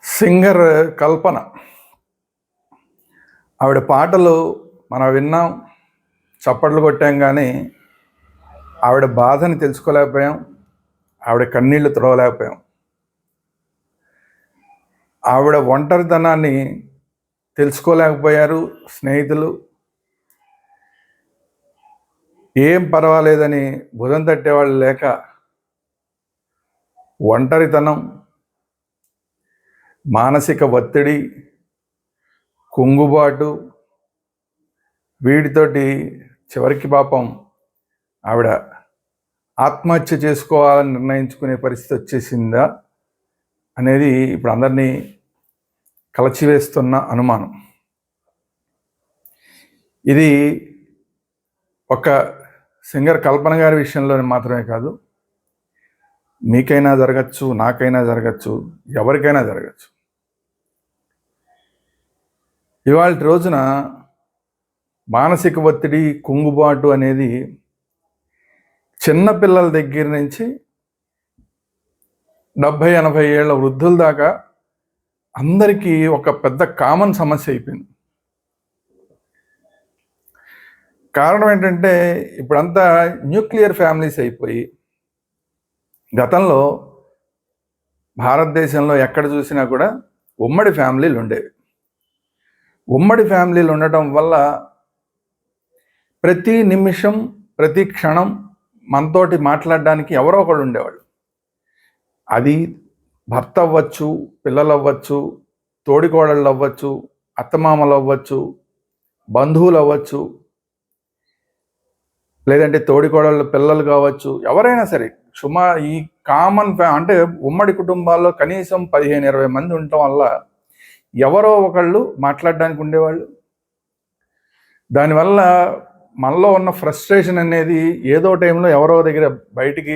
Singer కల్పన. ఆవిడ పాటలు మనం విన్నాం, చప్పట్లు కొట్టాం, కానీ ఆవిడ బాధని తెలుసుకోలేకపోయాం, ఆవిడ కన్నీళ్లు తుడవలేకపోయాం. ఆవిడ ఒంటరితనాన్ని తెలుసుకోలేకపోయారు స్నేహితులు. ఏం పర్వాలేదని భుజం తట్టేవాళ్ళు లేక ఒంటరితనం, మానసిక ఒత్తిడి, కుంగుబాటు, వీటితోటి చివరికి పాపం ఆవిడ ఆత్మహత్య చేసుకోవాలని నిర్ణయించుకునే పరిస్థితి వచ్చేసిందా అనేది ఇప్పుడు అందరినీ కలచివేస్తున్న అనుమానం. ఇది ఒక సింగర్ కల్పన గారి విషయంలోనే మాత్రమే కాదు, మీకైనా జరగచ్చు, నాకైనా జరగచ్చు, ఎవరికైనా జరగచ్చు. ఇవాళ రోజున మానసిక ఒత్తిడి, కుంగుబాటు అనేది చిన్నపిల్లల దగ్గర నుంచి 70-80 ఏళ్ళ వృద్ధుల దాకా అందరికీ ఒక పెద్ద కామన్ సమస్య అయిపోయింది. కారణం ఏంటంటే ఇప్పుడంతా న్యూక్లియర్ ఫ్యామిలీస్ అయిపోయి, గతంలో భారతదేశంలో ఎక్కడ చూసినా కూడా ఉమ్మడి ఫ్యామిలీలు ఉండేవి. ఉమ్మడి ఫ్యామిలీలు ఉండటం వల్ల ప్రతి నిమిషం, ప్రతి క్షణం మనతోటి మాట్లాడడానికి ఎవరో ఒకడు ఉండేవాడు. అది భర్త అవ్వచ్చు, పిల్లలు అవ్వచ్చు, తోడికోడళ్ళు అవ్వచ్చు, అత్తమామలు అవ్వచ్చు, బంధువులు అవ్వచ్చు, లేదంటే తోడికోడళ్ళ పిల్లలు కావచ్చు, ఎవరైనా సరే. ఈ కామన్ అంటే ఉమ్మడి కుటుంబాల్లో కనీసం 15-20 మంది ఉండటం వల్ల ఎవరో ఒకళ్ళు మాట్లాడడానికి ఉండేవాళ్ళు. దానివల్ల మనలో ఉన్న ఫ్రస్ట్రేషన్ అనేది ఏదో టైంలో ఎవరో దగ్గర బయటికి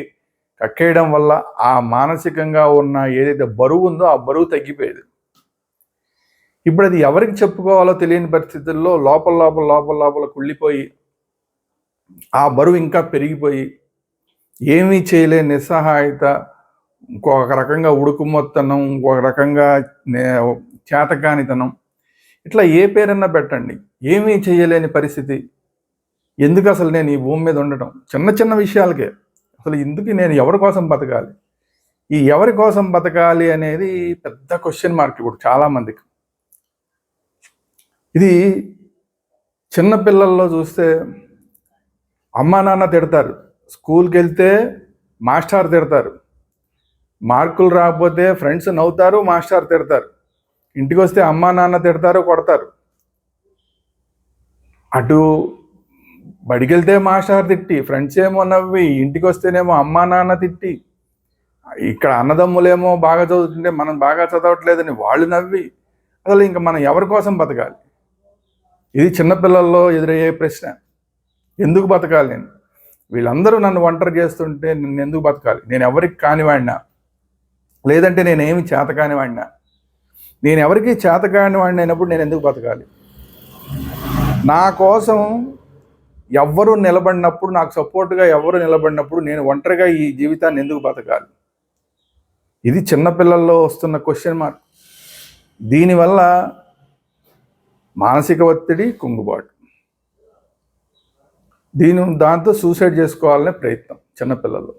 కక్కేయడం వల్ల ఆ మానసికంగా ఉన్న ఏదైతే బరువు ఉందో ఆ బరువు తగ్గిపోయేది. ఇప్పుడు అది ఎవరికి చెప్పుకోవాలో తెలియని పరిస్థితుల్లో లోపల లోపల లోపల లోపల కుళ్ళిపోయి ఆ బరువు ఇంకా పెరిగిపోయి ఏమీ చేయలేని నిస్సహాయత, ఇంకొక రకంగా ఉడుకుమొత్తనం, ఇంకొక రకంగా చేతకానితనం, ఇట్లా ఏ పేరన్నా పెట్టండి, ఏమీ చేయలేని పరిస్థితి. ఎందుకు అసలు నేను ఈ భూమి మీద ఉండటం? చిన్న చిన్న విషయాలకే అసలు ఎందుకు నేను ఎవరి కోసం బతకాలి? ఈ ఎవరి కోసం బతకాలి అనేది పెద్ద క్వశ్చన్ మార్క్ ఇప్పుడు చాలామందికి. ఇది చిన్నపిల్లల్లో చూస్తే అమ్మా నాన్న తిడతారు, స్కూల్కి వెళ్తే మాస్టర్ తిడతారు, మార్కులు రాకపోతే ఫ్రెండ్స్ నవ్వుతారు, మాస్టర్ తిడతారు, ఇంటికి వస్తే అమ్మా నాన్న తిడతారు, కొడతారు. అటు బడికి వెళ్తే మాస్టర్ తిట్టి, ఫ్రెండ్స్ ఏమో నవ్వి, ఇంటికి వస్తేనేమో అమ్మా నాన్న తిట్టి, ఇక్కడ అన్నదమ్ములేమో బాగా చదువుతుంటే మనం బాగా చదవట్లేదని వాళ్ళు నవ్వి, అసలు ఇంకా మనం ఎవరి కోసం బతకాలి? ఇది చిన్నపిల్లల్లో ఎదురయ్యే ప్రశ్న. ఎందుకు బతకాలి నేను? వీళ్ళందరూ నన్ను ఒంటరి చేస్తుంటే నేను ఎందుకు బతకాలి? నేను ఎవరికి కానివాడినా, లేదంటే నేనేమి చేత కానివాడినా? నేను ఎవరికి చేత కానివాడిని అయినప్పుడు నేను ఎందుకు బతకాలి? నా కోసం ఎవ్వరూ నిలబడినప్పుడు, నాకు సపోర్ట్గా ఎవరు నిలబడినప్పుడు నేను ఒంటరిగా ఈ జీవితాన్ని ఎందుకు బతకాలి? ఇది చిన్నపిల్లల్లో వస్తున్న క్వశ్చన్ మార్క్. దీనివల్ల మానసిక ఒత్తిడి, కుంగుబాటు, దాంతో సూసైడ్ చేసుకోవాలనే ప్రయత్నం చిన్నపిల్లల్లో.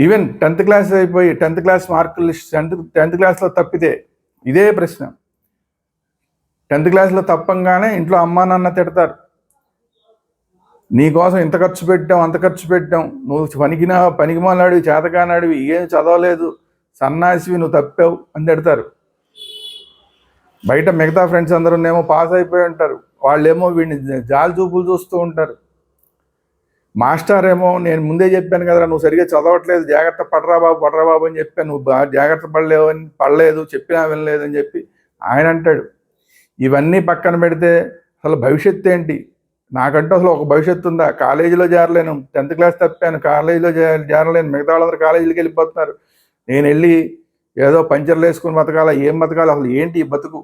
ఈవెన్ 10th క్లాస్ అయిపోయి 10th క్లాస్ మార్కులు లిస్ట్ 10th క్లాస్లో తప్పితే ఇదే ప్రశ్న. 10th క్లాస్లో తప్పంగానే ఇంట్లో అమ్మా నాన్న తిడతారు, నీకోసం ఇంత ఖర్చు పెట్టాం, అంత ఖర్చు పెట్టాం, నువ్వు పనికిమాలాడివి, చేతకానాడివి, ఏం చదవలేదు, సన్నాసివి, నువ్వు తప్పావు అని తిడతారు. బయట మిగతా ఫ్రెండ్స్ అందరూనేమో పాస్ అయిపోయి ఉంటారు, వాళ్ళేమో వీడిని జాలి చూపులు చూస్తూ ఉంటారు. మాస్టర్ ఏమో నేను ముందే చెప్పాను కదా, నువ్వు సరిగ్గా చదవట్లేదు, జాగ్రత్త పడరా బాబు అని చెప్పాను, నువ్వు జాగ్రత్త పడలేదు, చెప్పినా వినలేదని చెప్పి ఆయన అంటాడు. ఇవన్నీ పక్కన పెడితే అసలు భవిష్యత్తు ఏంటి? నాకంటూ అసలు ఒక భవిష్యత్తు ఉందా? కాలేజీలో చేరలేను, 10th క్లాస్ తప్పాను, కాలేజీలో చేరలేను, మిగతా వాళ్ళందరూ కాలేజీలకు వెళ్ళిపోతున్నారు, నేను వెళ్ళి ఏదో పంచర్లు వేసుకుని బతకాలా? ఏం బతకాలి? అసలు ఏంటి ఈ బతుకు?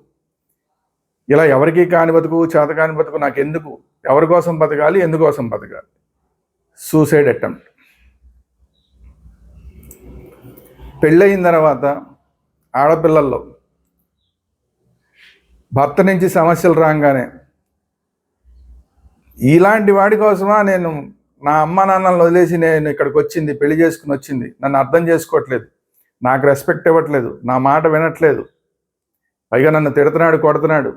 ఇలా ఎవరికి కాని బతుకు, చేత కాని బతుకు నాకెందుకు? ఎవరి కోసం బతకాలి? ఎందుకోసం బతకాలి? Suicide attempt. పెళ్ళయిన తర్వాత ఆడపిల్లల్లో భర్త నుంచి సమస్యలు రాగానే ఇలాంటి వాడి కోసమా నేను నా అమ్మ నాన్నలను వదిలేసి నేను ఇక్కడికి వచ్చింది, పెళ్లి చేసుకుని వచ్చింది. నన్ను అర్థం చేసుకోవట్లేదు, నాకు రెస్పెక్ట్ ఇవ్వట్లేదు, నా మాట వినట్లేదు, పైగా నన్ను తిడుతున్నాడు, కొడుతున్నాడు.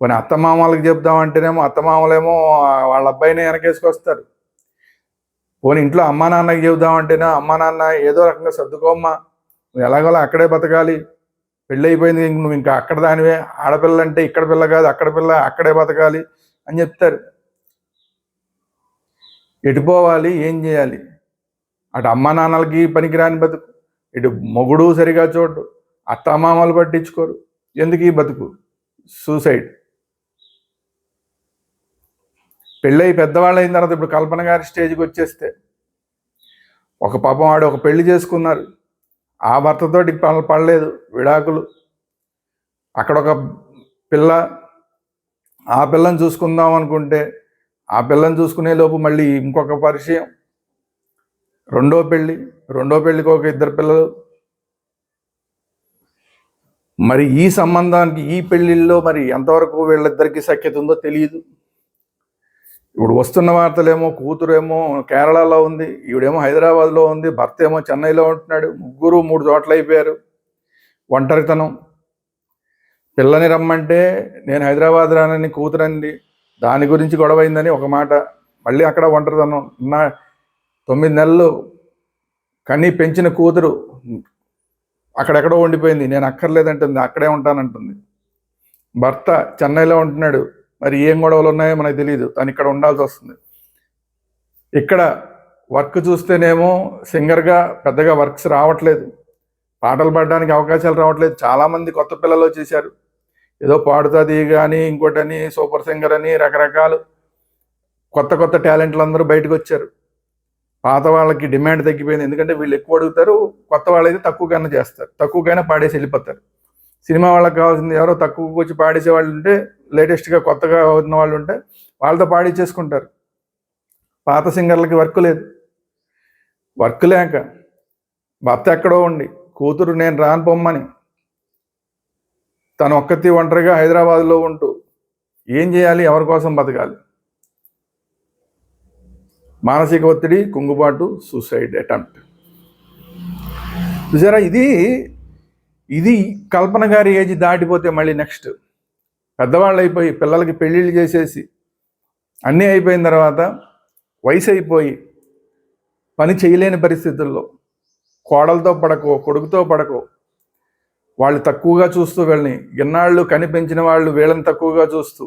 కొన్ని అత్తమామలకు చెప్దామంటేనేమో అత్తమామలేమో వాళ్ళ అబ్బాయిని వెనకేసుకొస్తారు. పోనీ ఇంట్లో అమ్మా నాన్నకి చెబుదామంటేనే అమ్మా నాన్న ఏదో రకంగా సర్దుకోమ్మా, నువ్వు ఎలాగోలా అక్కడే బతకాలి, పెళ్ళి అయిపోయింది, నువ్వు ఇంకా అక్కడ దానివే, ఆడపిల్ల అంటే ఇక్కడ పిల్ల కాదు అక్కడ పిల్ల, అక్కడే బతకాలి అని చెప్తారు. ఎటుపోవాలి, ఏం చేయాలి? అటు అమ్మా నాన్నలకి పనికిరాని బతుకు, ఇటు మొగుడు సరిగా చూడు, అత్తమామలు పట్టించుకోరు. ఎందుకు ఈ బతుకు? సూసైడ్. పెళ్ళయి పెద్దవాళ్ళు అయిన తర్వాత ఇప్పుడు కల్పన గారి స్టేజ్కి వచ్చేస్తే ఒక పాపం వాడు ఒక పెళ్లి చేసుకున్నారు, ఆ భర్తతోటి పడలేదు, విడాకులు. అక్కడ ఒక పిల్ల, ఆ పిల్లని చూసుకుందాం అనుకుంటే ఆ పిల్లని చూసుకునే లోపు మళ్ళీ ఇంకొక పరిచయం, రెండో పెళ్ళికి ఒక 2 పిల్లలు. మరి ఈ సంబంధానికి, ఈ పెళ్ళిళ్ళలో మరి ఎంతవరకు వీళ్ళిద్దరికి సఖ్యత ఉందో తెలియదు. ఇప్పుడు వస్తున్న వార్తలేమో కూతురేమో కేరళలో ఉంది, ఈవిడేమో హైదరాబాద్లో ఉంది, భర్త ఏమో చెన్నైలో ఉంటున్నాడు. ముగ్గురు 3 చోట్ల అయిపోయారు. ఒంటరితనం. పిల్లని రమ్మంటే నేను హైదరాబాద్ రానని కూతురండి, దాని గురించి గొడవైందని ఒక మాట. మళ్ళీ అక్కడ ఒంటరితనం. 9 నెలలు కనీ పెంచిన కూతురు అక్కడెక్కడో ఉండిపోయింది, నేను అక్కర్లేదంటుంది, అక్కడే ఉంటానంటుంది. భర్త చెన్నైలో ఉంటున్నాడు, మరి ఏం గొడవలు ఉన్నాయో మనకు తెలియదు, తను ఇక్కడ ఉండాల్సి వస్తుంది. ఇక్కడ వర్క్ చూస్తేనేమో సింగర్గా పెద్దగా వర్క్స్ రావట్లేదు, పాటలు పాడడానికి అవకాశాలు రావట్లేదు. చాలామంది కొత్త పిల్లలు వచ్చేసారు, ఏదో పాడుతుంది కానీ ఇంకోటని, సూపర్ సింగర్ అని, రకరకాలు కొత్త టాలెంట్లు అందరూ బయటకు వచ్చారు. పాత వాళ్ళకి డిమాండ్ తగ్గిపోయింది, ఎందుకంటే వీళ్ళు ఎక్కువ అడుగుతారు, కొత్త వాళ్ళైతే తక్కువగానే చేస్తారు, తక్కువగానే పాడేసి వెళ్ళిపోతారు. సినిమా వాళ్ళకి కావాల్సింది ఎవరో తక్కువకి వచ్చి పాడేసే వాళ్ళు ఉంటే, లేటెస్ట్గా కొత్తగా ఉన్న వాళ్ళు ఉంటే వాళ్ళతో పాడించేసుకుంటారు. పాత సింగర్లకి వర్క్ లేక భర్త ఎక్కడో ఉండి కూతురు నేను రాను పొమ్మని తను ఒంటరిగా హైదరాబాద్లో ఉంటూ ఏం చేయాలి, ఎవరి కోసం బతకాలి? మానసిక ఒత్తిడి, కుంగుబాటు, సూసైడ్ అటెంప్ట్. చూసారా, ఇది కల్పన గారి ఏజ్ దాటిపోతే మళ్ళీ నెక్స్ట్ పెద్దవాళ్ళు అయిపోయి పిల్లలకి పెళ్ళిళ్ళు చేసేసి అన్నీ అయిపోయిన తర్వాత వయసు అయిపోయి పని చేయలేని పరిస్థితుల్లో కోడలతో పడకో, కొడుకుతో పడకో, వాళ్ళు తక్కువగా చూస్తూ వీళ్ళని, ఎన్నాళ్ళు కనిపెంచిన వాళ్ళు వీళ్ళని తక్కువగా చూస్తూ,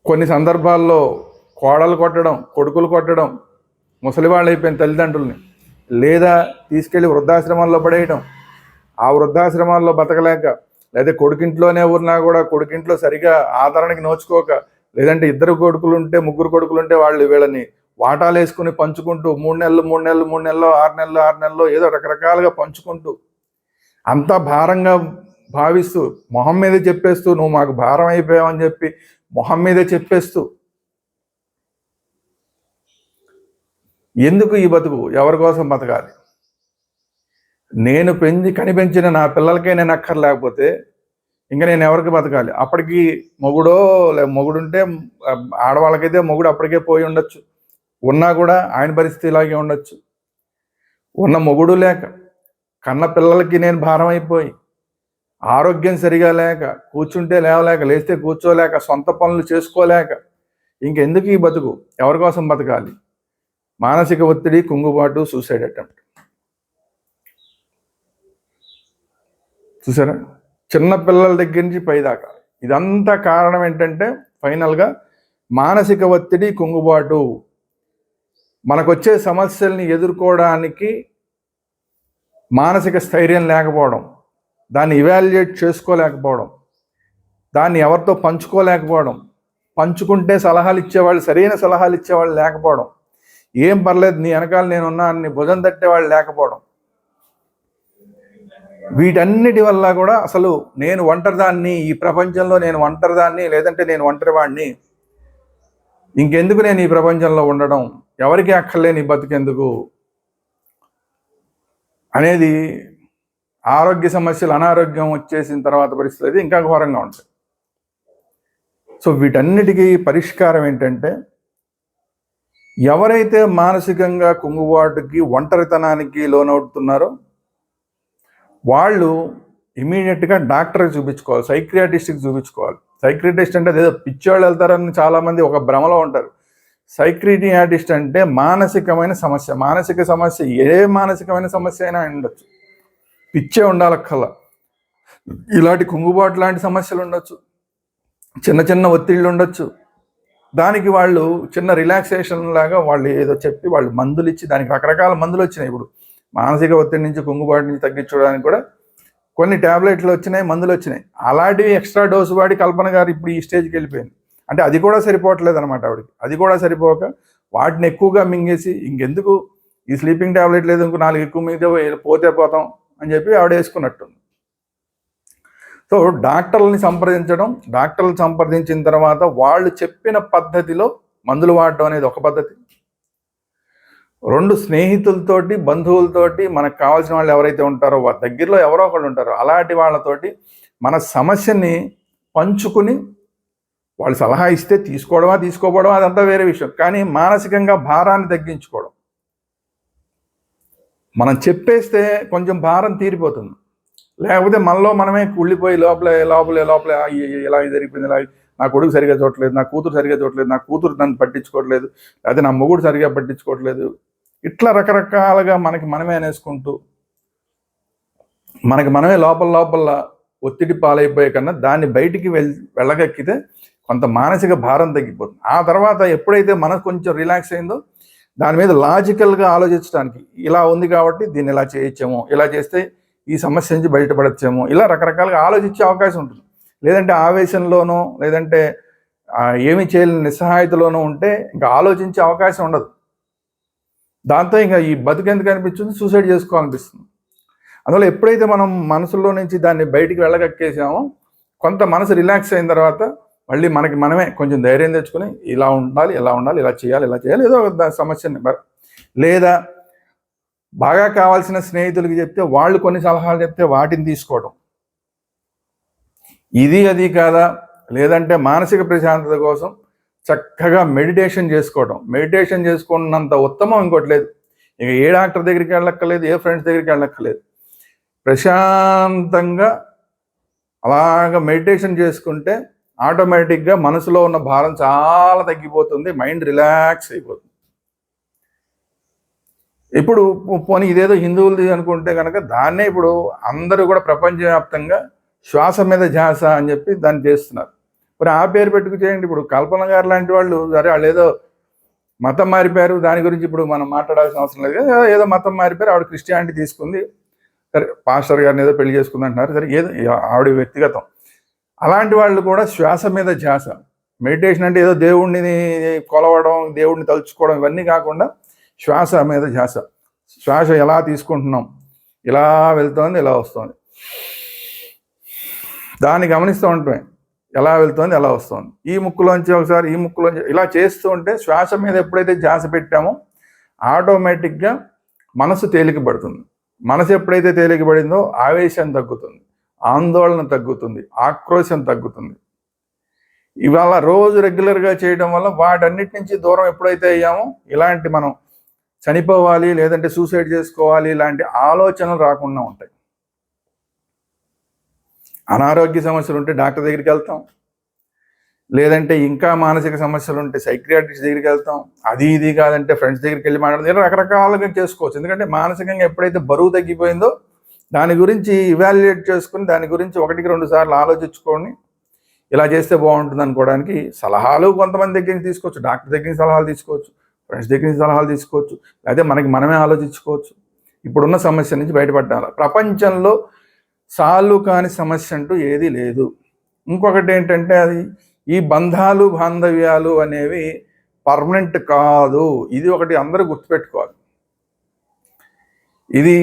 కొన్ని సందర్భాల్లో కోడలు కొట్టడం, కొడుకులు కొట్టడం, ముసలి వాళ్ళు అయిపోయిన తల్లిదండ్రుల్ని, లేదా తీసుకెళ్ళి వృద్ధాశ్రమాల్లో పడేయడం, ఆ వృద్ధాశ్రమాల్లో బతకలేక, లేదా కొడుకింట్లోనే ఉన్నా కూడా కొడుకింట్లో సరిగా ఆదరణకి నోచుకోక, లేదంటే 2 కొడుకులు ఉంటే 3 కొడుకులు ఉంటే వాళ్ళు వీళ్ళని వాటాలు వేసుకుని పంచుకుంటూ 3 నెలలు 6 నెలలు ఏదో రకరకాలుగా పంచుకుంటూ అంతా భారంగా భావిస్తూ మొహం మీదే చెప్పేస్తూ, నువ్వు మాకు భారం అయిపోయావని చెప్పి మొహం మీదే చెప్పేస్తూ, ఎందుకు ఈ బతుకు? ఎవరి కోసం బతకాలి? నేను కనిపెంచిన నా పిల్లలకే నేను అక్కర్లేకపోతే ఇంకా నేను ఎవరికి బతకాలి? అప్పటికి మొగుడుంటే ఆడవాళ్ళకైతే మొగుడు అప్పటికే పోయి ఉండొచ్చు, ఉన్నా కూడా ఆయన పరిస్థితి ఇలాగే ఉండొచ్చు. ఉన్న మొగుడు లేక, కన్న పిల్లలకి నేను భారం అయిపోయి, ఆరోగ్యం సరిగా లేక, కూర్చుంటే లేవలేక, లేస్తే కూర్చోలేక, సొంత పనులు చేసుకోలేక, ఇంకెందుకు ఈ బతుకు? ఎవరి కోసం బతకాలి? మానసిక ఒత్తిడి, కుంగుబాటు, సూసైడ్ అటెంప్ట్. చూసారా, చిన్న పిల్లల దగ్గర నుంచి పైదాకా ఇదంతా కారణం ఏంటంటే ఫైనల్గా మానసిక ఒత్తిడి, కుంగుబాటు. మనకొచ్చే సమస్యల్ని ఎదుర్కోవడానికి మానసిక స్థైర్యం లేకపోవడం, దాన్ని ఇవాల్యుయేట్ చేసుకోలేకపోవడం, దాన్ని ఎవరితో పంచుకోలేకపోవడం, పంచుకుంటే సలహాలు ఇచ్చేవాళ్ళు, సరైన సలహాలు ఇచ్చేవాళ్ళు లేకపోవడం, ఏం పర్లేదు నీ వెనకాల నేనున్నా అని భుజం తట్టేవాళ్ళు లేకపోవడం, వీటన్నిటి వల్ల కూడా అసలు నేను ఒంటరిదాన్ని, ఈ ప్రపంచంలో నేను ఒంటరిదాన్ని, లేదంటే నేను ఒంటరివాడిని, ఇంకెందుకు నేను ఈ ప్రపంచంలో ఉండడం, ఎవరికి అక్కర్లేని బతుకెందుకు అనేది ఆరోగ్య సమస్యలు, అనారోగ్యం వచ్చేసిన తర్వాత పరిస్థితి అయితే ఇంకా ఘోరంగా ఉంటాయి. సో వీటన్నిటికీ పరిష్కారం ఏంటంటే, ఎవరైతే మానసికంగా కుంగుబాటుకి, ఒంటరితనానికి లోనవుతున్నారో వాళ్ళు ఇమీడియట్గా డాక్టర్కి చూపించుకోవాలి, సైక్రియాటిస్ట్కి చూపించుకోవాలి. సైక్రియాటిస్ట్ అంటే అదేదో పిచ్చోళ్ళు వెళ్తారని చాలామంది ఒక భ్రమలో ఉంటారు. సైక్రియాటిస్ట్ అంటే మానసికమైన సమస్య. మానసిక సమస్య ఏ మానసికమైన సమస్య అయినా ఉండొచ్చు, పిచ్చే ఉండాలక్కల్లా. ఇలాంటి కుంగుబాటు లాంటి సమస్యలు ఉండొచ్చు, చిన్న చిన్న ఒత్తిళ్ళు ఉండొచ్చు. దానికి వాళ్ళు చిన్న రిలాక్సేషన్ లాగా వాళ్ళు ఏదో చెప్పి వాళ్ళు మందులు ఇచ్చి, దానికి రకరకాల మందులు వచ్చినాయి. ఇప్పుడు మానసిక ఒత్తిడి నుంచి, కుంగుబాటు నుంచి తగ్గించడానికి కూడా కొన్ని ట్యాబ్లెట్లు వచ్చినాయి, మందులు వచ్చినాయి. అలాంటివి ఎక్స్ట్రా డోసు వాడి కల్పన గారు ఇప్పుడు ఈ స్టేజ్కి వెళ్ళిపోయింది. అంటే అది కూడా సరిపోవట్లేదు అనమాట ఆవిడకి. అది కూడా సరిపోక వాటిని ఎక్కువగా మింగేసి ఇంకెందుకు ఈ స్లీపింగ్ ట్యాబ్లెట్ లేదు, ఇంకో 4 ఎక్కువ మీద పోతే పోతాం అని చెప్పి ఆవిడ వేసుకున్నట్టుంది. సో డాక్టర్లని సంప్రదించడం, డాక్టర్లు సంప్రదించిన తర్వాత వాళ్ళు చెప్పిన పద్ధతిలో మందులు వాడటం అనేది ఒక పద్ధతి. 2 స్నేహితులతోటి, బంధువులతోటి, మనకు కావాల్సిన వాళ్ళు ఎవరైతే ఉంటారో దగ్గరలో ఎవరో ఒకళ్ళు ఉంటారో అలాంటి వాళ్ళతోటి మన సమస్యని పంచుకుని వాళ్ళు సలహా ఇస్తే తీసుకోవడమా తీసుకోపోవడమా అదంతా వేరే విషయం. కానీ మానసికంగా భారాన్ని తగ్గించుకోవడం, మనం చెప్పేస్తే కొంచెం భారం తీరిపోతుంది. లేకపోతే మనలో మనమే కుళ్ళిపోయి లోపల ఇలా జరిగిపోయింది, ఇలా నా కొడుకు సరిగా చూడట్లేదు, నా కూతురు సరిగా చూడట్లేదు, నా కూతురు నన్ను పట్టించుకోవట్లేదు, లేకపోతే నా మొగుడు సరిగా పట్టించుకోవట్లేదు, ఇట్లా రకరకాలుగా మనకి మనమే అనేసుకుంటూ మనకి మనమే లోపల ఒత్తిడి పాలైపోయే కన్నా దాన్ని బయటికి వెళ్ళగక్కితే కొంత మానసిక భారం తగ్గిపోతుంది. ఆ తర్వాత ఎప్పుడైతే మనకు కొంచెం రిలాక్స్ అయిందో దాని మీద లాజికల్గా ఆలోచించడానికి, ఇలా ఉంది కాబట్టి దీన్ని ఇలా చేయొచ్చేమో, ఇలా చేస్తే ఈ సమస్య నుంచి బయటపడచ్చేమో, ఇలా రకరకాలుగా ఆలోచించే అవకాశం ఉంటుంది. లేదంటే ఆవేశంలోనో, లేదంటే ఏమి చేయలేని నిస్సహాయతలోనో ఉంటే ఇంకా ఆలోచించే అవకాశం ఉండదు. దాంతో ఇంకా ఈ బతుకెందుకు అనిపించింది, సూసైడ్ చేసుకోవాలనిపిస్తుంది. అందువల్ల ఎప్పుడైతే మనం మనసులో నుంచి దాన్ని బయటికి వెళ్ళగక్కేసామో కొంత మనసు రిలాక్స్ అయిన తర్వాత మళ్ళీ మనకి మనమే కొంచెం ధైర్యం తెచ్చుకొని ఇలా ఉండాలి, ఇలా చేయాలి ఏదో సమస్యని, లేదా బాగా కావాల్సిన స్నేహితులకి చెప్తే వాళ్ళు కొన్ని సలహాలు చెప్తే వాటిని తీసుకోవడం, ఇది అది కాదా, లేదంటే మానసిక ప్రశాంతత కోసం చక్కగా మెడిటేషన్ చేసుకోవడం. మెడిటేషన్ చేసుకున్నంత ఉత్తమం ఇంకోటి లేదు. ఇక ఏ డాక్టర్ దగ్గరికి వెళ్ళక్కర్లేదు, ఏ ఫ్రెండ్స్ దగ్గరికి వెళ్ళక్కర్లేదు. ప్రశాంతంగా అలాగా మెడిటేషన్ చేసుకుంటే ఆటోమేటిక్గా మనసులో ఉన్న భారం చాలా తగ్గిపోతుంది, మైండ్ రిలాక్స్ అయిపోతుంది. ఇప్పుడు పోనీ ఇదేదో హిందువులది అనుకుంటే కనుక దాన్నే ఇప్పుడు అందరూ కూడా ప్రపంచవ్యాప్తంగా శ్వాస మీద ధ్యాస అని చెప్పి దాన్ని చేస్తున్నారు. మరి ఆ పేరు పెట్టుకు చేయండి. ఇప్పుడు కల్పన గారు లాంటి వాళ్ళు సరే వాళ్ళు ఏదో మతం మారిపోయారు, దాని గురించి ఇప్పుడు మనం మాట్లాడాల్సిన అవసరం లేదు. ఏదో మతం మారిపోయారు, ఆవిడ క్రిస్టియానిటీ తీసుకుంది, సరే పాస్టర్ గారిని ఏదో పెళ్లి చేసుకుంది అంటున్నారు, సరే ఏదో ఆవిడ వ్యక్తిగతం. అలాంటి వాళ్ళు కూడా శ్వాస మీద ధ్యాస, మెడిటేషన్ అంటే ఏదో దేవుడిని కొలవడం, దేవుడిని తలుచుకోవడం ఇవన్నీ కాకుండా శ్వాస మీద ధ్యాస. శ్వాస ఎలా తీసుకుంటున్నాం, ఇలా వెళ్తోంది, ఇలా వస్తుంది, దాన్ని గమనిస్తూ ఉంటాం, ఎలా వెళ్తుంది, ఎలా వస్తుంది, ఈ ముక్కులోంచి ఒకసారి ఈ ముక్కులోంచి ఇలా చేస్తూ ఉంటే శ్వాస మీద ఎప్పుడైతే ధ్యాస పెట్టామో ఆటోమేటిక్గా మనసు తేలికపడుతుంది. మనసు ఎప్పుడైతే తేలికపడిందో ఆవేశం తగ్గుతుంది, ఆందోళన తగ్గుతుంది, ఆక్రోశం తగ్గుతుంది. ఇవాళ రోజు రెగ్యులర్గా చేయడం వల్ల వాటన్నిటి నుంచి దూరం ఎప్పుడైతే అయ్యామో ఇలాంటి మనం చనిపోవాలి, లేదంటే సూసైడ్ చేసుకోవాలి ఇలాంటి ఆలోచనలు రాకుండా ఉంటాయి. అనారోగ్య సమస్యలు ఉంటే డాక్టర్ దగ్గరికి వెళ్తాం, లేదంటే ఇంకా మానసిక సమస్యలు ఉంటే సైక్రియాటిస్ట్ దగ్గరికి వెళ్తాం, అది ఇది కాదంటే ఫ్రెండ్స్ దగ్గరికి వెళ్ళి మాట్లాడడం, రకరకాలుగా చేసుకోవచ్చు. ఎందుకంటే మానసికంగా ఎప్పుడైతే బరువు తగ్గిపోయిందో దాని గురించి ఇవాల్యుయేట్ చేసుకుని దాని గురించి 1-2 సార్లు ఆలోచించుకొని ఇలా చేస్తే బాగుంటుంది అనుకోవడానికి సలహాలు కొంతమంది దగ్గర నుంచి తీసుకోవచ్చు, డాక్టర్ దగ్గర నుంచి సలహాలు తీసుకోవచ్చు, ఫ్రెండ్స్ దగ్గర నుంచి సలహాలు తీసుకోవచ్చు, లేకపోతే మనమే ఆలోచించుకోవచ్చు. ఇప్పుడున్న సమస్య నుంచి బయటపడాలి. ప్రపంచంలో సాల్వ్ కాని సమస్య అంటూ ఏది లేదు. ఇంకొకటి ఏంటంటే అది ఈ బంధాలు బాంధవ్యాలు అనేవి పర్మనెంట్ కాదు. ఇది ఒకటి అందరూ గుర్తుపెట్టుకోవాలి. ఇది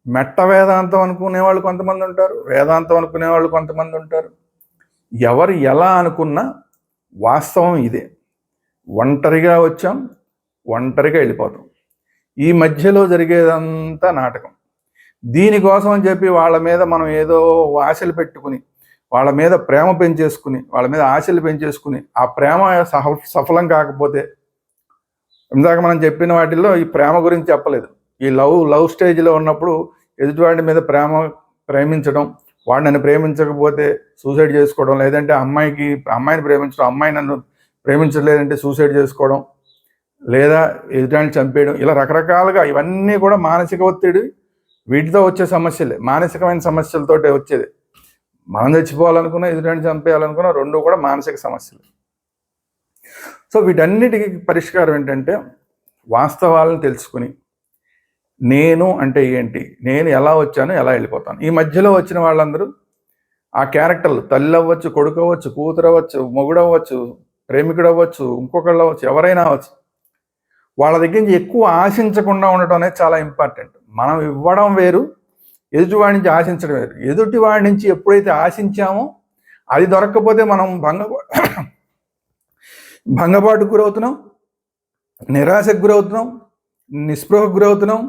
మెట్ట వేదాంతం అనుకునే వాళ్ళు కొంతమంది ఉంటారు, వేదాంతం అనుకునే వాళ్ళు కొంతమంది ఉంటారు. ఎవరు ఎలా అనుకున్నా వాస్తవం ఇదే. ఒంటరిగా వచ్చాం, ఒంటరిగా వెళ్ళిపోతాం. ఈ మధ్యలో జరిగేదంతా నాటకం. దీనికోసం అని చెప్పి వాళ్ళ మీద మనం ఏదో ఆశలు పెట్టుకుని, వాళ్ళ మీద ప్రేమ పెంచేసుకుని, వాళ్ళ మీద ఆశలు పెంచేసుకుని, ఆ ప్రేమ సఫలం కాకపోతే, ఇందాక మనం చెప్పిన వాటిల్లో ఈ ప్రేమ గురించి చెప్పలేదు. ఈ లవ్ స్టేజ్లో ఉన్నప్పుడు ఎదుటివాడి మీద ప్రేమించడం, వాడు నన్ను ప్రేమించకపోతే సూసైడ్ చేసుకోవడం, లేదంటే అమ్మాయిని ప్రేమించడం, అమ్మాయి నన్ను ప్రేమించలేదంటే సూసైడ్ చేసుకోవడం, లేదా ఎదుటాన్ని చంపేయడం, ఇలా రకరకాలుగా ఇవన్నీ కూడా మానసిక ఒత్తిడి, వీటితో వచ్చే సమస్యలే, మానసికమైన సమస్యలతోటే వచ్చేది. మనం చచ్చిపోవాలనుకున్నా, ఎదుటాన్ని చంపేయాలనుకున్నా, రెండు కూడా మానసిక సమస్యలు. సో వీటన్నిటికీ పరిష్కారం ఏంటంటే వాస్తవాలను తెలుసుకుని, నేను అంటే ఏంటి, నేను ఎలా వచ్చాను, ఎలా వెళ్ళిపోతాను. ఈ మధ్యలో వచ్చిన వాళ్ళందరూ ఆ క్యారెక్టర్లు, తల్లి అవ్వచ్చు, కొడుకు అవ్వచ్చు, కూతురు అవ్వచ్చు, మొగుడు అవ్వచ్చు, ప్రేమికుడు అవ్వచ్చు, ఇంకొకళ్ళు అవ్వచ్చు, ఎవరైనా అవ్వచ్చు, వాళ్ళ దగ్గర నుంచి ఎక్కువ ఆశించకుండా ఉండటం అనేది చాలా ఇంపార్టెంట్. మనం ఇవ్వడం వేరు, ఎదుటివాడి నుంచి ఆశించడం వేరు. ఎదుటివాడి నుంచి ఎప్పుడైతే ఆశించామో అది దొరక్కపోతే మనం భంగపాటుకు గురవుతున్నాం, నిరాశకు గురవుతున్నాం, నిస్పృహకు గురవుతున్నాం,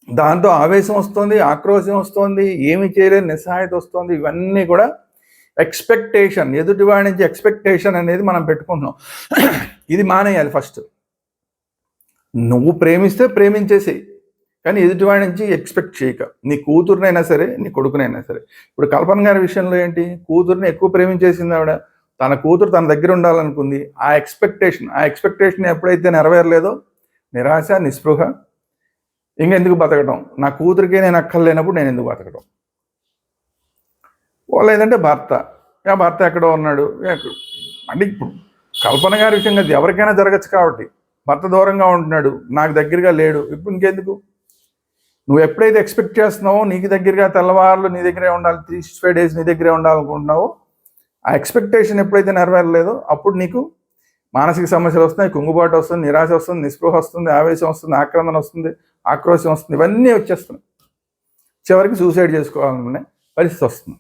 దాంతో ఆవేశం వస్తుంది, ఆక్రోశం వస్తుంది, ఏమి చేయలేని నిస్సహాయత వస్తుంది. ఇవన్నీ కూడా ఎక్స్పెక్టేషన్, ఎదుటివాడి నుంచి ఎక్స్పెక్టేషన్ అనేది మనం పెట్టుకుంటున్నాం. ఇది మానేయాలి. ఫస్ట్ నువ్వు ప్రేమిస్తే ప్రేమించేసేయి, కానీ ఎదుటివాడి నుంచి ఎక్స్పెక్ట్ చేయక. నీ కూతురునైనా సరే, నీ కొడుకునైనా సరే. ఇప్పుడు కల్పన గారి విషయంలో ఏంటి, కూతురుని ఎక్కువ ప్రేమించేసింది ఆవిడ. తన కూతురు తన దగ్గర ఉండాలనుకుంది. ఆ ఎక్స్పెక్టేషన్ ఎప్పుడైతే నెరవేరలేదో నిరాశ, నిస్పృహ, ఇంకెందుకు బతకడం, నా కూతురికే నేను అక్కర్లేనప్పుడు నేను ఎందుకు బతకడం. లేదంటే భర్త ఎక్కడో ఉన్నాడు. అంటే ఇప్పుడు కల్పన గారి విషయం కాదు, ఎవరికైనా జరగచ్చు. కాబట్టి భర్త దూరంగా ఉంటున్నాడు, నాకు దగ్గరగా లేడు, ఇప్పుడు ఇంకెందుకు. నువ్వు ఎప్పుడైతే ఎక్స్పెక్ట్ చేస్తున్నావో నీకు దగ్గరగా తెల్లవారులు నీ దగ్గరే ఉండాలి, 365 days నీ దగ్గరే ఉండాలనుకుంటున్నావో, ఆ ఎక్స్పెక్టేషన్ ఎప్పుడైతే నెరవేరలేదో అప్పుడు నీకు మానసిక సమస్యలు వస్తున్నాయి, కుంగుబాటు వస్తుంది, నిరాశ వస్తుంది, నిస్పృహ వస్తుంది, ఆవేశం వస్తుంది, ఆక్రందన వస్తుంది, ఆక్రోశం వస్తుంది, ఇవన్నీ వచ్చేస్తున్నాయి. చివరికి సూసైడ్ చేసుకోవాలనే పరిస్థితి వస్తుంది.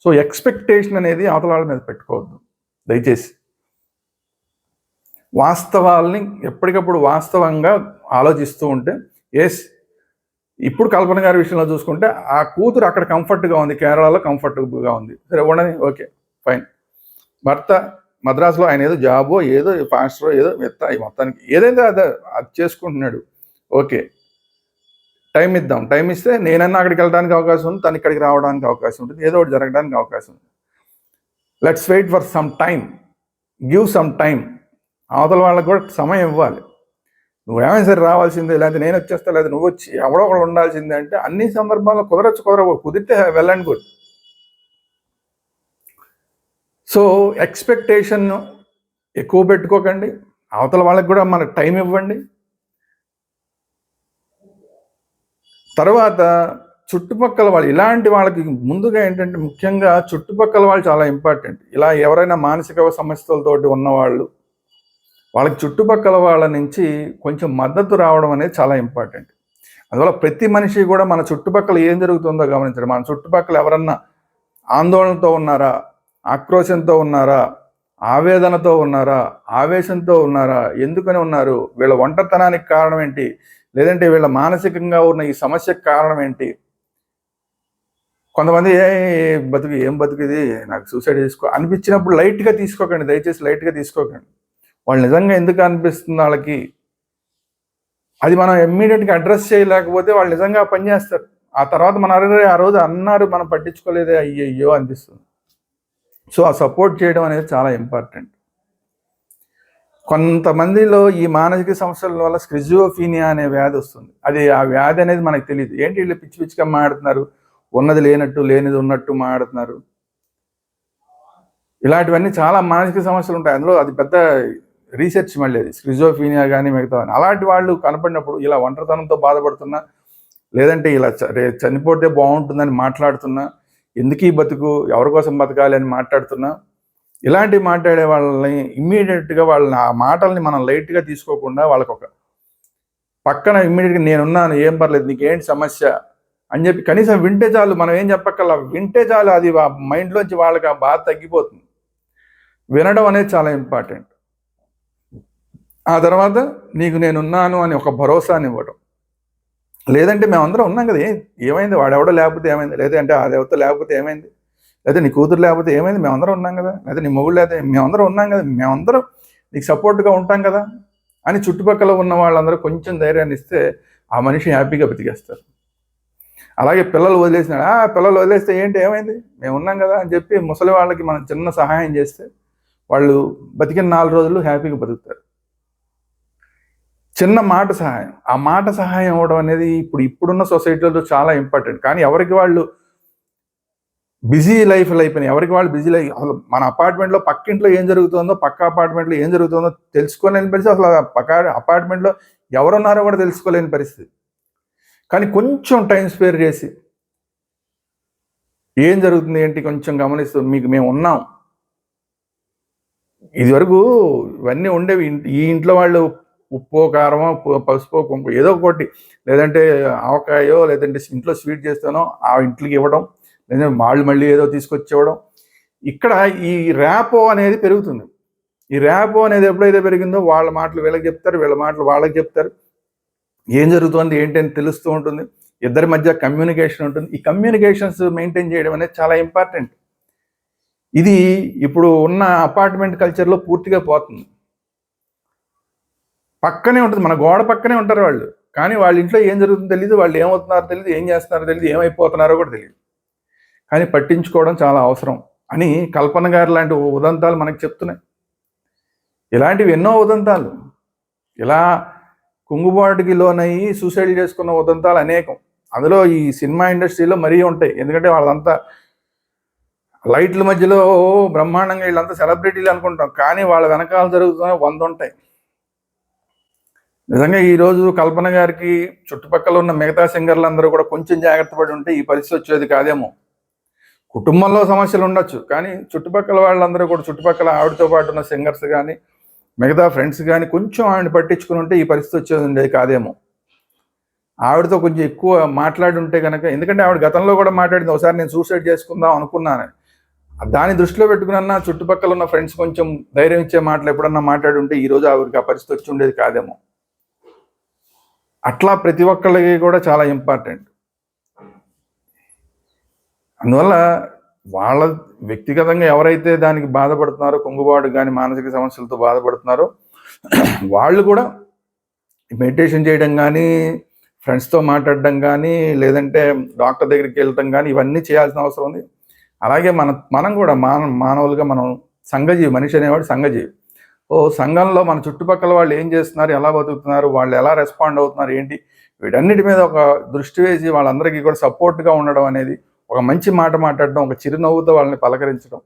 సో ఎక్స్పెక్టేషన్ అనేది అవతల వాళ్ళ మీద పెట్టుకోవద్దు దయచేసి. వాస్తవాల్ని ఎప్పటికప్పుడు వాస్తవంగా ఆలోచిస్తూ ఉంటే, ఇప్పుడు కల్పన గారి విషయంలో చూసుకుంటే ఆ కూతురు అక్కడ కంఫర్ట్గా ఉంది, కేరళలో కంఫర్టబుల్గా ఉంది, సరే ఉండని, ఓకే ఫైన్. భర్త మద్రాసులో ఆయన ఏదో జాబో ఏదో పాస్టరో ఏదో మొత్తానికి ఏదైతే అది చేసుకుంటున్నాడు, ఓకే టైం ఇద్దాం. టైం ఇస్తే నేనన్నా అక్కడికి వెళ్ళడానికి అవకాశం ఉంది, తను ఇక్కడికి రావడానికి అవకాశం ఉంటుంది, ఏదో ఒకటి జరగడానికి అవకాశం ఉంది. Let's wait for some time, give some time. అవతల వాళ్ళకు కూడా సమయం ఇవ్వాలి. నువ్వేమైనా సరే రావాల్సిందే, లేకపోతే నేను వచ్చేస్తా, లేదా నువ్వు వచ్చి ఎవడో ఒకడు ఉండాల్సిందే అంటే అన్ని సందర్భాల్లో కుదిరితే well and good. So expectation ఎక్కువ పెట్టుకోకండి, అవతల వాళ్ళకి కూడా మనకు టైం ఇవ్వండి. తర్వాత చుట్టుపక్కల వాళ్ళు, ఇలాంటి వాళ్ళకి ముందుగా ఏంటంటే ముఖ్యంగా చుట్టుపక్కల వాళ్ళు చాలా ఇంపార్టెంట్. ఇలా ఎవరైనా మానసిక సమస్యలతోటి ఉన్నవాళ్ళు, వాళ్ళకి చుట్టుపక్కల వాళ్ళ నుంచి కొంచెం మద్దతు రావడం అనేది చాలా ఇంపార్టెంట్. అందువల్ల ప్రతి మనిషి కూడా మన చుట్టుపక్కల ఏం జరుగుతుందో గమనించడం. మన చుట్టుపక్కల ఎవరన్నా ఆందోళనతో ఉన్నారా, ఆక్రోశంతో ఉన్నారా, ఆవేదనతో ఉన్నారా, ఆవేశంతో ఉన్నారా, ఎందుకని ఉన్నారు, వీళ్ళ ఒంటరితనానికి కారణం ఏంటి, లేదంటే వీళ్ళ మానసికంగా ఉన్న ఈ సమస్యకు కారణం ఏంటి. కొంతమంది ఏం బతుకుది, నాకు సూసైడ్ చేసుకో అనిపించినప్పుడు లైట్గా తీసుకోకండి, దయచేసి లైట్గా తీసుకోకండి. వాళ్ళు నిజంగా ఎందుకు అనిపిస్తుంది వాళ్ళకి, అది మనం ఇమ్మీడియట్గా అడ్రస్ చేయలేకపోతే వాళ్ళు నిజంగా పనిచేస్తారు. ఆ తర్వాత మన ఆ రోజు అన్నారు మనం పట్టించుకోలేదే, అయ్యో అనిపిస్తుంది. సో ఆ సపోర్ట్ చేయడం అనేది చాలా ఇంపార్టెంట్. కొంతమందిలో ఈ మానసిక సమస్యల వల్ల స్కిజోఫ్రీనియా అనే వ్యాధి వస్తుంది. ఆ వ్యాధి అనేది మనకు తెలియదు. ఏంటి వీళ్ళు పిచ్చి పిచ్చిగా మాట్లాడుతున్నారు, ఉన్నది లేనట్టు లేనిది ఉన్నట్టు మాట్లాడుతున్నారు. ఇలాంటివన్నీ చాలా మానసిక సమస్యలు ఉంటాయి. అందులో అది పెద్ద రీసెర్చ్ మళ్ళీ అది స్కిజోఫ్రీనియా కానీ మిగతా. అలాంటి వాళ్ళు కనపడినప్పుడు ఇలా ఒంటరితనంతో బాధపడుతున్నా, లేదంటే ఇలా చనిపోతే బాగుంటుందని మాట్లాడుతున్నా, ఎందుకు ఈ బతుకు, ఎవరి కోసం బతకాలి అని మాట్లాడుతున్నా, ఇలాంటివి మాట్లాడే వాళ్ళని ఇమ్మీడియట్గా వాళ్ళని ఆ మాటల్ని మనం లైట్గా తీసుకోకుండా వాళ్ళకు ఒక పక్కన ఇమ్మీడియట్గా నేనున్నాను, ఏం పర్లేదు, నీకేంటి సమస్య అని చెప్పి కనీసం వింటే చాలు. మనం ఏం చెప్పక్కర్లా, వింటే చాలు. అది మైండ్లోంచి వాళ్ళకి ఆ బాధ తగ్గిపోతుంది. వినడం అనేది చాలా ఇంపార్టెంట్. ఆ తర్వాత నీకు నేనున్నాను అని ఒక భరోసాని ఇవ్వడం. లేదంటే మేమందరం ఉన్నాం కదా, ఏమైంది, వాడెవడో లేకపోతే ఏమైంది, లేదంటే అదెవతో లేకపోతే ఏమైంది, లేదా నీ కూతురు లేకపోతే ఏమైంది, మేమందరం ఉన్నాం కదా, లేదా నీ మొగుడు లేకపోతే మేమందరం ఉన్నాం కదా, మేమందరం నీకు సపోర్ట్గా ఉంటాం కదా అని చుట్టుపక్కల ఉన్న వాళ్ళందరూ కొంచెం ధైర్యాన్ని ఇస్తే ఆ మనిషి హ్యాపీగా బతికేస్తారు. అలాగే పిల్లలు వదిలేసినాడు, పిల్లలు వదిలేస్తే ఏంటి, ఏమైంది, మేము ఉన్నాం కదా అని చెప్పి ముసలి వాళ్ళకి మనం చిన్న సహాయం చేస్తే వాళ్ళు బతికిన 4 రోజులు హ్యాపీగా బతుకుతారు. చిన్న మాట సహాయం, ఆ మాట సహాయం అవ్వడం అనేది ఇప్పుడున్న సొసైటీలో చాలా ఇంపార్టెంట్. కానీ ఎవరికి వాళ్ళు బిజీ లైఫ్లో అయిపోయినాయి, ఎవరికి వాళ్ళు బిజీ లైఫ్. అసలు మన అపార్ట్మెంట్లో పక్కింట్లో ఏం జరుగుతుందో, పక్క అపార్ట్మెంట్లో ఏం జరుగుతుందో తెలుసుకోలేని పరిస్థితి, అసలు పక్క అపార్ట్మెంట్లో ఎవరున్నారో కూడా తెలుసుకోలేని పరిస్థితి. కానీ కొంచెం టైం స్పేర్ చేసి ఏం జరుగుతుంది ఏంటి కొంచెం గమనిస్తూ మేము ఉన్నాం. ఇదివరకు ఇవన్నీ ఉండేవి, ఈ ఇంట్లో వాళ్ళు ఉప్పు కారమో పసుపు కుంకు ఏదో ఒకటి, లేదంటే ఆవకాయో, లేదంటే ఇంట్లో స్వీట్ చేస్తానో ఆ ఇంట్లోకి ఇవ్వడం, లేదంటే వాళ్ళు మళ్ళీ ఏదో తీసుకొచ్చి ఇవ్వడం. ఇక్కడ ఈ ర్యాపో అనేది పెరుగుతుంది. ఈ ర్యాపో అనేది ఎప్పుడైతే పెరిగిందో వాళ్ళ మాటలు వీళ్ళకి చెప్తారు, వీళ్ళ మాటలు వాళ్ళకి చెప్తారు, ఏం జరుగుతుంది ఏంటి అని తెలుస్తూ ఉంటుంది, ఇద్దరి మధ్య కమ్యూనికేషన్ ఉంటుంది. ఈ కమ్యూనికేషన్స్ మెయింటైన్ చేయడం అనేది చాలా ఇంపార్టెంట్. ఇది ఇప్పుడు ఉన్న అపార్ట్మెంట్ కల్చర్లో పూర్తిగా పోతుంది. పక్కనే ఉంటుంది, మన గోడ పక్కనే ఉంటారు వాళ్ళు, కానీ వాళ్ళ ఇంట్లో ఏం జరుగుతుందో తెలియదు, వాళ్ళు ఏమవుతున్నారో తెలియదు, ఏం చేస్తున్నారో తెలియదు, ఏమైపోతున్నారో కూడా తెలియదు. కానీ పట్టించుకోవడం చాలా అవసరం అని కల్పన గారు లాంటి ఉదంతాలు మనకు చెప్తున్నాయి. ఇలాంటివి ఎన్నో ఉదంతాలు, ఇలా కుంగుబాటుకి లోనయ్యి సూసైడ్ చేసుకున్న ఉదంతాలు అనేకం. అందులో ఈ సినిమా ఇండస్ట్రీలో మరీ ఉంటాయి, ఎందుకంటే వాళ్ళంతా లైట్ల మధ్యలో బ్రహ్మాండంగా వీళ్ళంతా సెలబ్రిటీలు అనుకుంటాం, కానీ వాళ్ళ వెనకాల జరుగుతున్న 100 ఉంటాయి. నిజంగా ఈరోజు కల్పన గారికి చుట్టుపక్కల ఉన్న మిగతా సింగర్లందరూ కూడా కొంచెం జాగ్రత్త పడి ఉంటే ఈ పరిస్థితి వచ్చేది కాదేమో. కుటుంబంలో సమస్యలు ఉండొచ్చు, కానీ చుట్టుపక్కల వాళ్ళందరూ కూడా, చుట్టుపక్కల ఆవిడతో పాటు ఉన్న సింగర్స్ కానీ మిగతా ఫ్రెండ్స్ కానీ కొంచెం ఆవిడని పట్టించుకుని ఉంటే ఈ పరిస్థితి వచ్చేది ఉండేది కాదేమో. ఆవిడతో కొంచెం ఎక్కువ మాట్లాడి ఉంటే కనుక, ఎందుకంటే ఆవిడ గతంలో కూడా మాట్లాడింది, ఒకసారి నేను సూసైడ్ చేసుకుందాం అనుకున్నాను, దాన్ని దృష్టిలో పెట్టుకున్నా చుట్టుపక్కల ఉన్న ఫ్రెండ్స్ కొంచెం ధైర్యం ఇచ్చే మాటలు ఎప్పుడన్నా మాట్లాడి ఉంటే ఈరోజు ఆవిడకి ఆ పరిస్థితి వచ్చి ఉండేది కాదేమో. అట్లా ప్రతి ఒక్కళ్ళకి కూడా చాలా ఇంపార్టెంట్. అందువల్ల వాళ్ళ వ్యక్తిగతంగా ఎవరైతే దానికి బాధపడుతున్నారో, కుంగుబాటు కానీ మానసిక సమస్యలతో బాధపడుతున్నారో వాళ్ళు కూడా మెడిటేషన్ చేయడం కానీ, ఫ్రెండ్స్తో మాట్లాడడం కానీ, లేదంటే డాక్టర్ దగ్గరికి వెళ్ళటం కానీ, ఇవన్నీ చేయాల్సిన అవసరం ఉంది. అలాగే మనం కూడా మానవులుగా మనం సంఘజీవి, మనిషి అనేవాడు సంఘజీవి. సంఘంలో మన చుట్టుపక్కల వాళ్ళు ఏం చేస్తున్నారు, ఎలా బతుకుతున్నారు, వాళ్ళు ఎలా రెస్పాండ్ అవుతున్నారు ఏంటి, వీటన్నిటి మీద ఒక దృష్టి వేసి వాళ్ళందరికీ కూడా సపోర్ట్గా ఉండడం అనేది, ఒక మంచి మాట మాట్లాడడం, ఒక చిరునవ్వుతో వాళ్ళని పలకరించడం,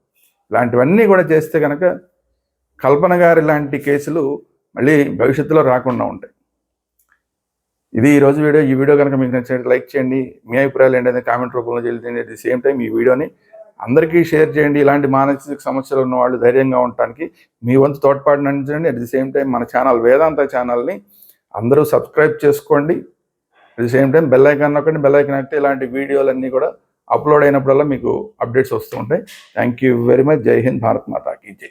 ఇలాంటివన్నీ కూడా చేస్తే కనుక కల్పన గారి లాంటి కేసులు మళ్ళీ భవిష్యత్తులో రాకుండా ఉంటాయి. ఇది ఈరోజు వీడియో. ఈ వీడియో కనుక మీకు నచ్చినట్టు లైక్ చేయండి, మీ అభిప్రాయాలు ఏంటంటే కామెంట్ రూపంలో తెలియజేయండి. అట్ ది సేమ్ టైం ఈ వీడియోని అందరికీ షేర్ చేయండి. ఇలాంటి మానసిక సమస్యలు ఉన్న వాళ్ళు ధైర్యంగా ఉండటానికి మీ వంతు తోడ్పాటుని అందించండి. అట్ ది సేమ్ టైం మన ఛానల్ వేదాంత ఛానల్ని అందరూ సబ్స్క్రైబ్ చేసుకోండి. At the same time bell icon నొక్కండి. బెల్ ఐకాన్ అయితే ఇలాంటి వీడియోలన్నీ కూడా అప్లోడ్ అయినప్పుడల్లా మీకు అప్డేట్స్ వస్తూ ఉంటాయి. Thank you very much. జై హింద్, భారత్ మాతా కీ జై.